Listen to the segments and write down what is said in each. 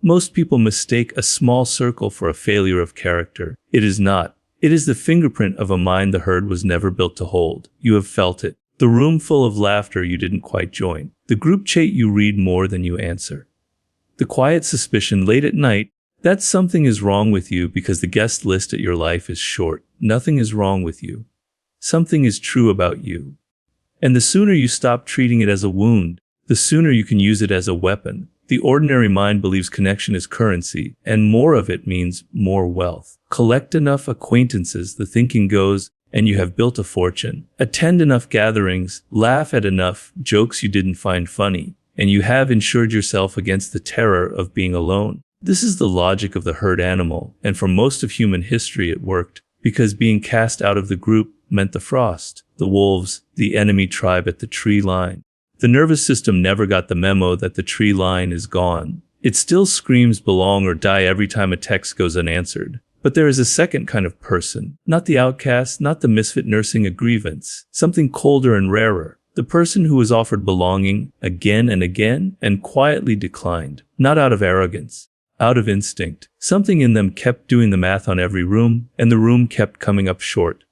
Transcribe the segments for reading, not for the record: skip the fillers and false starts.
Most people mistake a small circle for a failure of character. It is not. It is the fingerprint of a mind the herd was never built to hold. You have felt it. The room full of laughter you didn't quite join. The group chat you read more than you answer. The quiet suspicion late at night that something is wrong with you because the guest list at your life is short. Nothing is wrong with you. Something is true about you. And the sooner you stop treating it as a wound, the sooner you can use it as a weapon. The ordinary mind believes connection is currency, and more of it means more wealth. Collect enough acquaintances, the thinking goes, and you have built a fortune. Attend enough gatherings, laugh at enough jokes you didn't find funny, and you have insured yourself against the terror of being alone. This is the logic of the herd animal, and for most of human history it worked, because being cast out of the group meant the frost, the wolves, the enemy tribe at the tree line. The nervous system never got the memo that the tree line is gone. It still screams belong or die every time a text goes unanswered. But there is a second kind of person, not the outcast, not the misfit nursing a grievance, something colder and rarer. The person who was offered belonging again and again and quietly declined, not out of arrogance, out of instinct. Something in them kept doing the math on every room, and the room kept coming up short.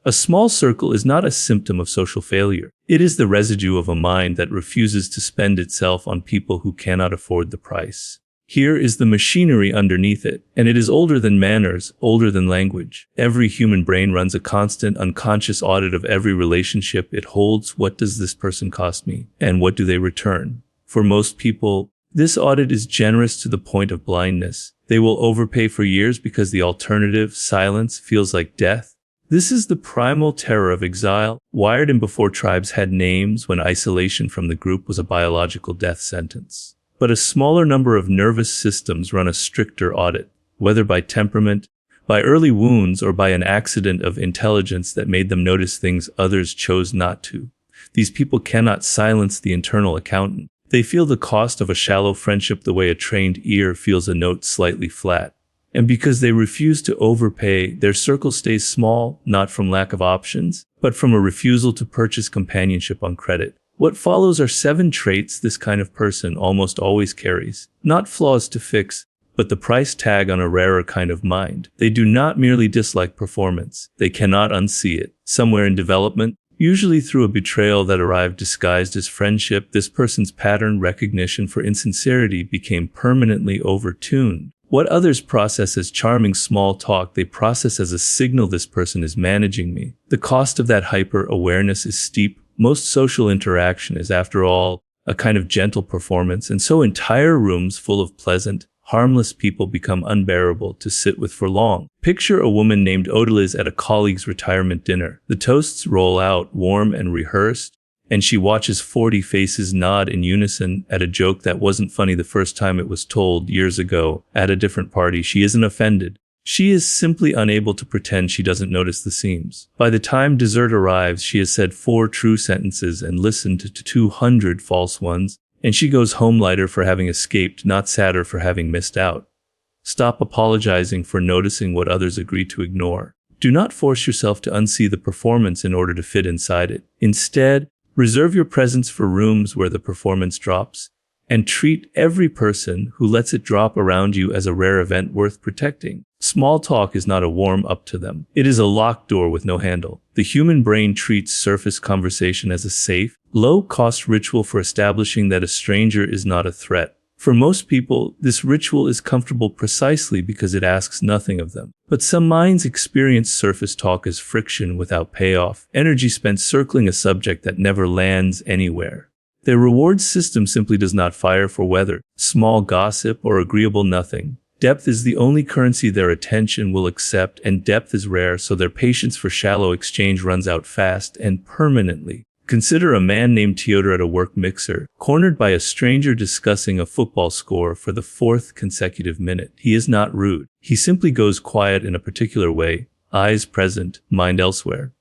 A small circle is not a symptom of social failure. It is the residue of a mind that refuses to spend itself on people who cannot afford the price. Here is the machinery underneath it, and it is older than manners, older than language. Every human brain runs a constant, unconscious audit of every relationship it holds. What does this person cost me? And what do they return? For most people, this audit is generous to the point of blindness. They will overpay for years because the alternative, silence, feels like death. This is the primal terror of exile, wired in before tribes had names, when isolation from the group was a biological death sentence. But a smaller number of nervous systems run a stricter audit, whether by temperament, by early wounds, or by an accident of intelligence that made them notice things others chose not to. These people cannot silence the internal accountant. They feel the cost of a shallow friendship the way a trained ear feels a note slightly flat. And because they refuse to overpay, their circle stays small, not from lack of options, but from a refusal to purchase companionship on credit. What follows are 7 traits this kind of person almost always carries. Not flaws to fix, but the price tag on a rarer kind of mind. They do not merely dislike performance. They cannot unsee it. Somewhere in development, usually through a betrayal that arrived disguised as friendship, this person's pattern recognition for insincerity became permanently overtuned. What others process as charming small talk, they process as a signal this person is managing me. The cost of that hyper-awareness is steep. Most social interaction is, after all, a kind of gentle performance, and so entire rooms full of pleasant, harmless people become unbearable to sit with for long. Picture a woman named Odalys at a colleague's retirement dinner. The toasts roll out, warm and rehearsed, and she watches 40 faces nod in unison at a joke that wasn't funny the first time it was told years ago at a different party. She isn't offended. She is simply unable to pretend she doesn't notice the seams. By the time dessert arrives, she has said 4 true sentences and listened to 200 false ones, and she goes home lighter for having escaped, not sadder for having missed out. Stop apologizing for noticing what others agree to ignore. Do not force yourself to unsee the performance in order to fit inside it. Instead, reserve your presence for rooms where the performance drops, and treat every person who lets it drop around you as a rare event worth protecting. Small talk is not a warm-up to them. It is a locked door with no handle. The human brain treats surface conversation as a safe, low-cost ritual for establishing that a stranger is not a threat. For most people, this ritual is comfortable precisely because it asks nothing of them. But some minds experience surface talk as friction without payoff, energy spent circling a subject that never lands anywhere. Their reward system simply does not fire for whether small gossip or agreeable nothing. Depth is the only currency their attention will accept, and depth is rare, so their patience for shallow exchange runs out fast and permanently. Consider a man named Teodor at a work mixer, cornered by a stranger discussing a football score for the 4th consecutive minute. He is not rude. He simply goes quiet in a particular way, eyes present, mind elsewhere.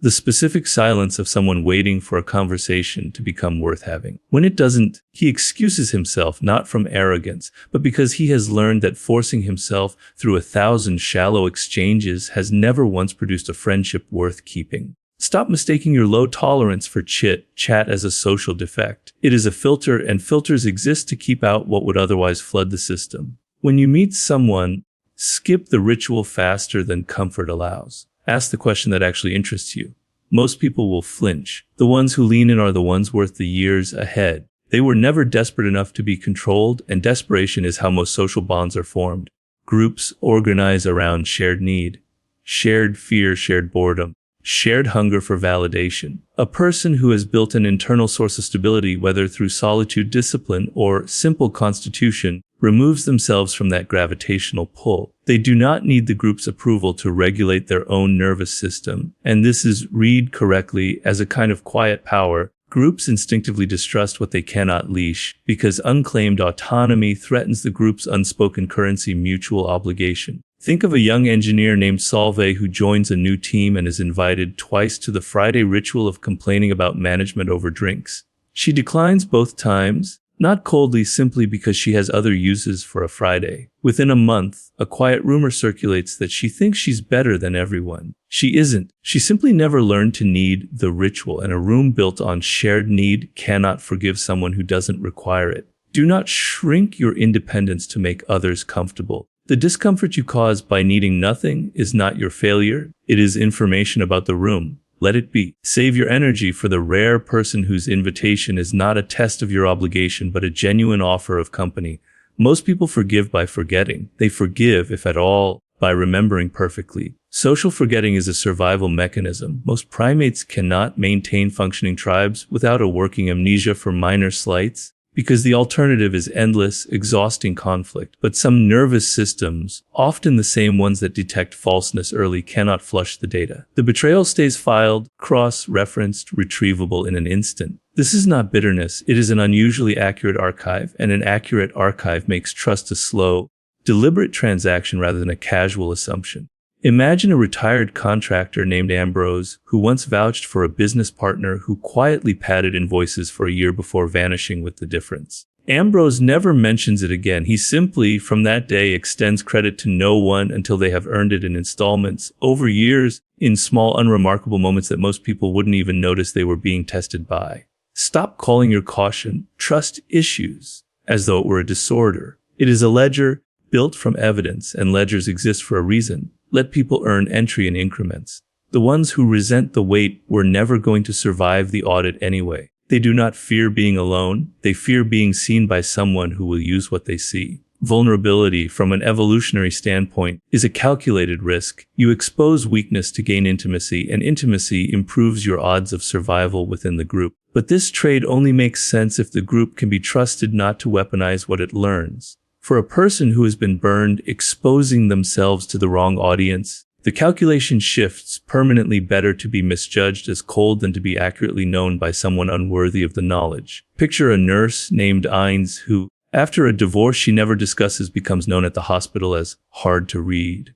The specific silence of someone waiting for a conversation to become worth having. When it doesn't, he excuses himself not from arrogance, but because he has learned that forcing himself through 1,000 shallow exchanges has never once produced a friendship worth keeping. Stop mistaking your low tolerance for chat as a social defect. It is a filter, and filters exist to keep out what would otherwise flood the system. When you meet someone, skip the ritual faster than comfort allows. Ask the question that actually interests you. Most people will flinch. The ones who lean in are the ones worth the years ahead. They were never desperate enough to be controlled, and desperation is how most social bonds are formed. Groups organize around shared need, shared fear, shared boredom, shared hunger for validation. A person who has built an internal source of stability, whether through solitude, discipline, or simple constitution, removes themselves from that gravitational pull. They do not need the group's approval to regulate their own nervous system, and this is read correctly as a kind of quiet power. Groups instinctively distrust what they cannot leash, because unclaimed autonomy threatens the group's unspoken currency, mutual obligation. Think of a young engineer named Solveig who joins a new team and is invited twice to the Friday ritual of complaining about management over drinks. She declines both times, not coldly, simply because she has other uses for a Friday. Within a month, a quiet rumor circulates that she thinks she's better than everyone. She isn't. She simply never learned to need the ritual, and a room built on shared need cannot forgive someone who doesn't require it. Do not shrink your independence to make others comfortable. The discomfort you cause by needing nothing is not your failure. It is information about the room. Let it be. Save your energy for the rare person whose invitation is not a test of your obligation, but a genuine offer of company. Most people forgive by forgetting. They forgive, if at all, by remembering perfectly. Social forgetting is a survival mechanism. Most primates cannot maintain functioning tribes without a working amnesia for minor slights, because the alternative is endless, exhausting conflict. But some nervous systems, often the same ones that detect falseness early, cannot flush the data. The betrayal stays filed, cross-referenced, retrievable in an instant. This is not bitterness. It is an unusually accurate archive, and an accurate archive makes trust a slow, deliberate transaction rather than a casual assumption. Imagine a retired contractor named Ambrose who once vouched for a business partner who quietly padded invoices for a year before vanishing with the difference. Ambrose never mentions it again. He simply, from that day, extends credit to no one until they have earned it in installments, over years, in small, unremarkable moments that most people wouldn't even notice they were being tested by. Stop calling your caution trust issues as though it were a disorder. It is a ledger built from evidence, and ledgers exist for a reason. Let people earn entry in increments. The ones who resent the weight were never going to survive the audit anyway. They do not fear being alone. They fear being seen by someone who will use what they see. Vulnerability, from an evolutionary standpoint, is a calculated risk. You expose weakness to gain intimacy, and intimacy improves your odds of survival within the group. But this trade only makes sense if the group can be trusted not to weaponize what it learns. For a person who has been burned exposing themselves to the wrong audience, the calculation shifts. Permanently better to be misjudged as cold than to be accurately known by someone unworthy of the knowledge. Picture a nurse named Ines who, after a divorce she never discusses, becomes known at the hospital as hard to read.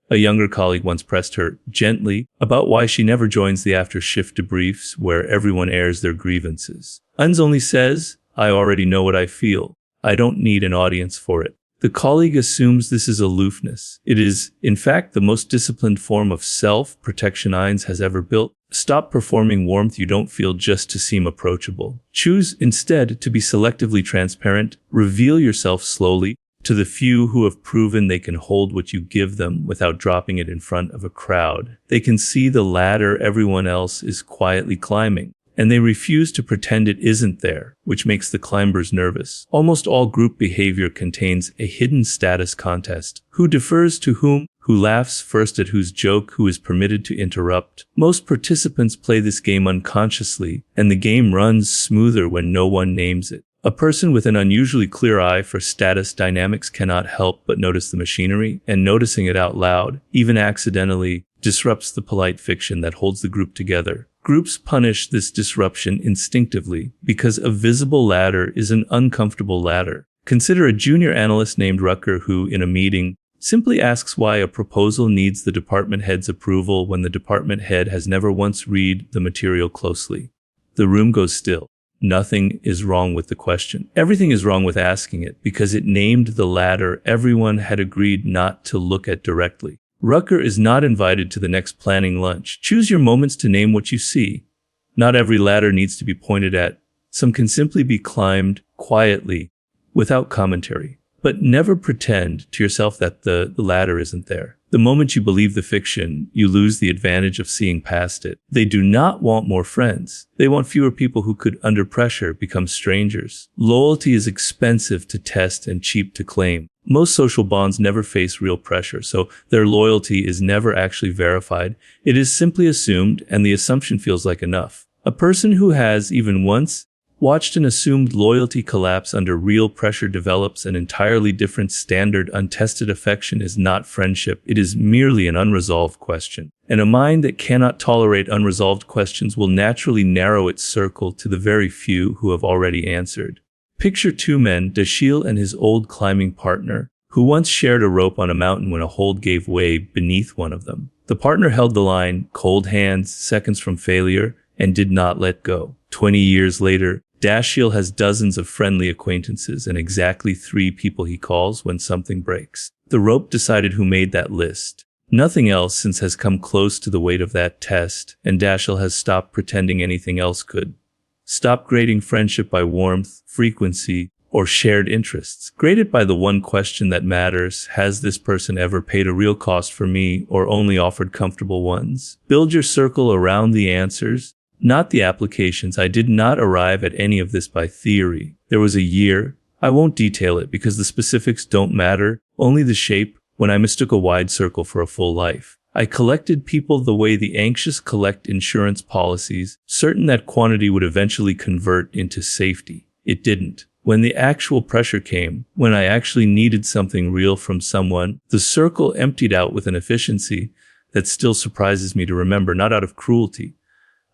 A younger colleague once pressed her, gently, about why she never joins the after-shift debriefs where everyone airs their grievances. Ines only says, "I already know what I feel. I don't need an audience for it." The colleague assumes this is aloofness. It is, in fact, the most disciplined form of self-protection Ines has ever built. Stop performing warmth you don't feel just to seem approachable. Choose instead to be selectively transparent. Reveal yourself slowly to the few who have proven they can hold what you give them without dropping it in front of a crowd. They can see the ladder everyone else is quietly climbing, and they refuse to pretend it isn't there, which makes the climbers nervous. Almost all group behavior contains a hidden status contest. Who defers to whom? Who laughs first at whose joke? Who is permitted to interrupt? Most participants play this game unconsciously, and the game runs smoother when no one names it. A person with an unusually clear eye for status dynamics cannot help but notice the machinery, and noticing it out loud, even accidentally, disrupts the polite fiction that holds the group together. Groups punish this disruption instinctively because a visible ladder is an uncomfortable ladder. Consider a junior analyst named Rucker who, in a meeting, simply asks why a proposal needs the department head's approval when the department head has never once read the material closely. The room goes still. Nothing is wrong with the question. Everything is wrong with asking it, because it named the ladder everyone had agreed not to look at directly. Rucker is not invited to the next planning lunch. Choose your moments to name what you see. Not every ladder needs to be pointed at. Some can simply be climbed quietly, without commentary. But never pretend to yourself that the latter isn't there. The moment you believe the fiction, you lose the advantage of seeing past it. They do not want more friends. They want fewer people who could, under pressure, become strangers. Loyalty is expensive to test and cheap to claim. Most social bonds never face real pressure, so their loyalty is never actually verified. It is simply assumed, and the assumption feels like enough. A person who has, even once, watched an assumed loyalty collapse under real pressure develops an entirely different standard. Untested affection is not friendship, it is merely an unresolved question. And a mind that cannot tolerate unresolved questions will naturally narrow its circle to the very few who have already answered. Picture two men, Dashiell and his old climbing partner, who once shared a rope on a mountain when a hold gave way beneath one of them. The partner held the line, cold hands, seconds from failure, and did not let go. 20 years later, Dashiell has dozens of friendly acquaintances and exactly 3 people he calls when something breaks. The rope decided who made that list. Nothing else since has come close to the weight of that test, and Dashiell has stopped pretending anything else could. Stop grading friendship by warmth, frequency, or shared interests. Grade it by the one question that matters. Has this person ever paid a real cost for me or only offered comfortable ones? Build your circle around the answers, not the applications. I did not arrive at any of this by theory. There was a year, I won't detail it because the specifics don't matter, only the shape, when I mistook a wide circle for a full life. I collected people the way the anxious collect insurance policies, certain that quantity would eventually convert into safety. It didn't. When the actual pressure came, when I actually needed something real from someone, the circle emptied out with an efficiency that still surprises me to remember, not out of cruelty,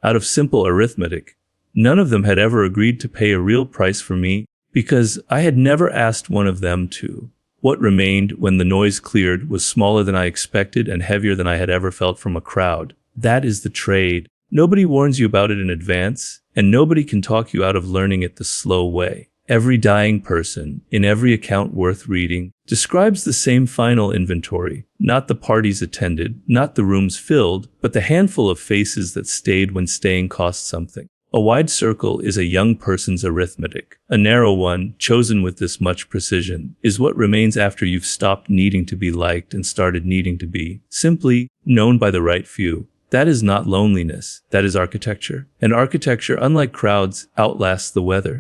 out of simple arithmetic. None of them had ever agreed to pay a real price for me because I had never asked one of them to. What remained when the noise cleared was smaller than I expected and heavier than I had ever felt from a crowd. That is the trade. Nobody warns you about it in advance, and nobody can talk you out of learning it the slow way. Every dying person, in every account worth reading, describes the same final inventory, not the parties attended, not the rooms filled, but the handful of faces that stayed when staying cost something. A wide circle is a young person's arithmetic. A narrow one, chosen with this much precision, is what remains after you've stopped needing to be liked and started needing to be, simply, known by the right few. That is not loneliness, that is architecture. And architecture, unlike crowds, outlasts the weather.